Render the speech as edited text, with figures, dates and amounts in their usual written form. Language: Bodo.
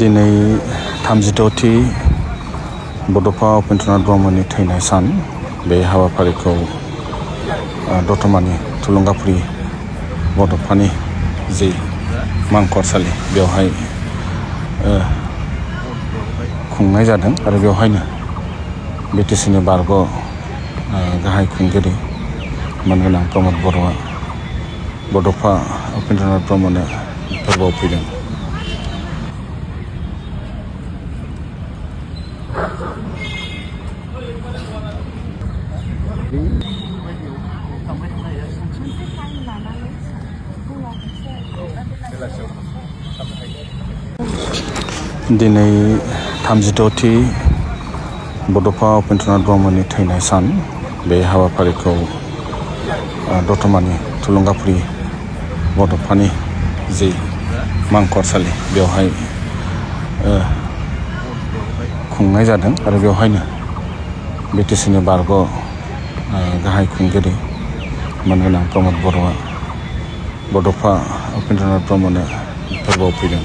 दिनै 36थि बड'फा उपेन्द्रनाथ ब्रह्मनि थैनाय सान बे हाबाफारिखौ दतमानि थुलुंगाफुरि बड'फानि जि मांखरसालि बेवहाय खुंनाय जादों आरो बेवहायनो बिटिसिनि बारग' गाहाय खुंगिरि मानगोनां प्रमद बर'आ बड'फा उपेन्द्रनाथ ब्रह्मनो फोरबोआव फैदों। दिनै 36थि बड'फा उपेन्द्रनाथ ब्रह्मनि थैनाय सान बे हाबाफारिखौ दतमानि थुलुंगाफुरि बड'फानि जि मांखरसालि बेवहाय खुंनाय जादों आरो बेवहायनो बिटिसिनि बारग' गाहाय खुंगिरि मानगोनां प्रमद बर'आ बड'फा उपेन्द्रनाथ ब्रह्मनो फोरबोआव फैदों।